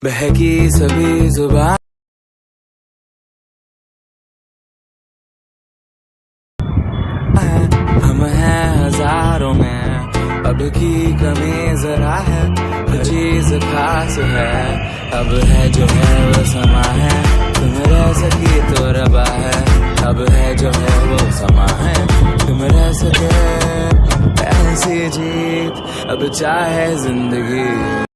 बहकी सभी जुबान हम हैं हजारों में, अब की कमी जरा है, हर चीज खास है, अब है जो है वो समा है, तुम रह सकी तो रबा है, अब है जो है वो समा है, तुम रह सके ऐसी जीत, अब चाहे जिंदगी।